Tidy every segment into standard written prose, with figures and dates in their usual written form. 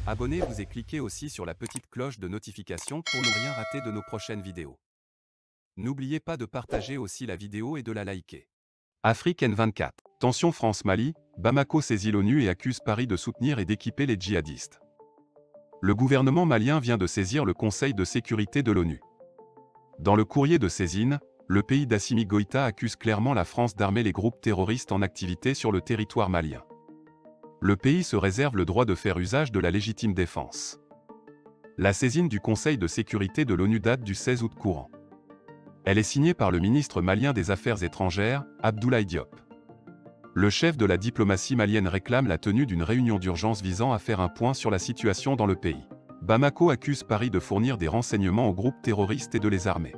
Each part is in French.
Abonnez-vous et cliquez aussi sur la petite cloche de notification pour ne rien rater de nos prochaines vidéos. N'oubliez pas de partager aussi la vidéo et de la liker. Afrique N24. Tension France-Mali, Bamako saisit l'ONU et accuse Paris de soutenir et d'équiper les djihadistes. Le gouvernement malien vient de saisir le Conseil de sécurité de l'ONU. Dans le courrier de saisine, le pays d'Assimi Goïta accuse clairement la France d'armer les groupes terroristes en activité sur le territoire malien. Le pays se réserve le droit de faire usage de la légitime défense. La saisine du Conseil de sécurité de l'ONU date du 16 août courant. Elle est signée par le ministre malien des Affaires étrangères, Abdoulaye Diop. Le chef de la diplomatie malienne réclame la tenue d'une réunion d'urgence visant à faire un point sur la situation dans le pays. Bamako accuse Paris de fournir des renseignements aux groupes terroristes et de les armer.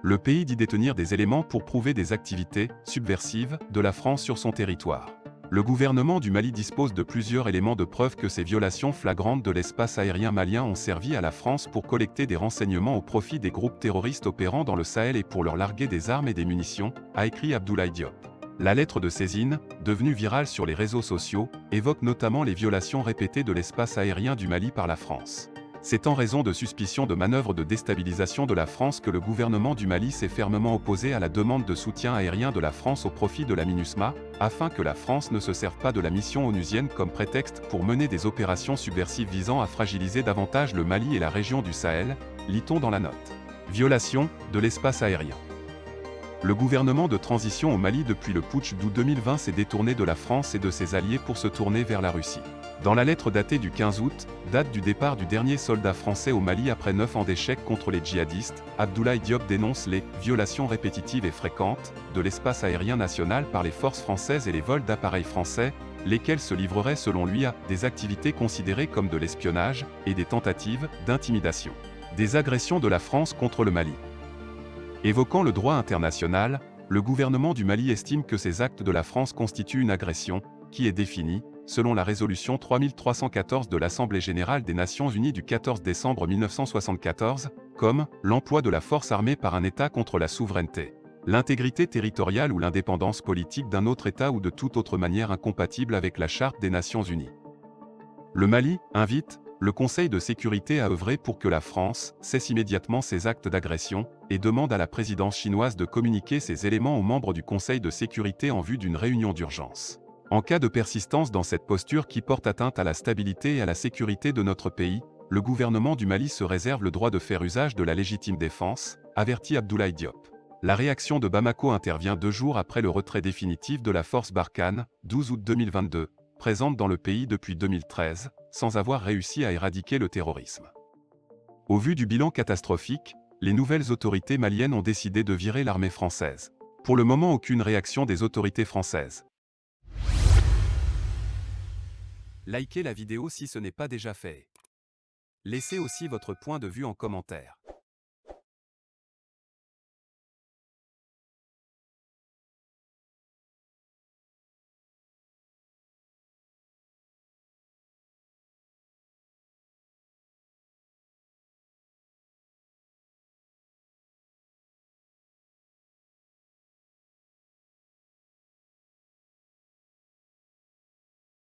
Le pays dit détenir des éléments pour prouver des activités subversives de la France sur son territoire. Le gouvernement du Mali dispose de plusieurs éléments de preuve que ces violations flagrantes de l'espace aérien malien ont servi à la France pour collecter des renseignements au profit des groupes terroristes opérant dans le Sahel et pour leur larguer des armes et des munitions, a écrit Abdoulaye Diop. La lettre de saisine, devenue virale sur les réseaux sociaux, évoque notamment les violations répétées de l'espace aérien du Mali par la France. C'est en raison de suspicions de manœuvres de déstabilisation de la France que le gouvernement du Mali s'est fermement opposé à la demande de soutien aérien de la France au profit de la MINUSMA, afin que la France ne se serve pas de la mission onusienne comme prétexte pour mener des opérations subversives visant à fragiliser davantage le Mali et la région du Sahel, lit-on dans la note. Violation de l'espace aérien. Le gouvernement de transition au Mali depuis le putsch d'août 2020 s'est détourné de la France et de ses alliés pour se tourner vers la Russie. Dans la lettre datée du 15 août, date du départ du dernier soldat français au Mali après 9 ans d'échecs contre les djihadistes, Abdoulaye Diop dénonce les « violations répétitives et fréquentes » de l'espace aérien national par les forces françaises et les vols d'appareils français, lesquels se livreraient selon lui à des activités considérées comme de l'espionnage et des tentatives d'intimidation. Des agressions de la France contre le Mali. Évoquant le droit international, le gouvernement du Mali estime que ces actes de la France constituent une agression, qui est définie, selon la résolution 3314 de l'Assemblée générale des Nations unies du 14 décembre 1974, comme l'emploi de la force armée par un État contre la souveraineté, l'intégrité territoriale ou l'indépendance politique d'un autre État ou de toute autre manière incompatible avec la Charte des Nations unies. Le Mali invite le Conseil de sécurité à œuvrer pour que la France cesse immédiatement ses actes d'agression et demande à la présidence chinoise de communiquer ces éléments aux membres du Conseil de sécurité en vue d'une réunion d'urgence. En cas de persistance dans cette posture qui porte atteinte à la stabilité et à la sécurité de notre pays, le gouvernement du Mali se réserve le droit de faire usage de la légitime défense, avertit Abdoulaye Diop. La réaction de Bamako intervient 2 jours après le retrait définitif de la force Barkhane, 12 août 2022, présente dans le pays depuis 2013, sans avoir réussi à éradiquer le terrorisme. Au vu du bilan catastrophique, les nouvelles autorités maliennes ont décidé de virer l'armée française. Pour le moment, aucune réaction des autorités françaises. Likez la vidéo si ce n'est pas déjà fait. Laissez aussi votre point de vue en commentaire.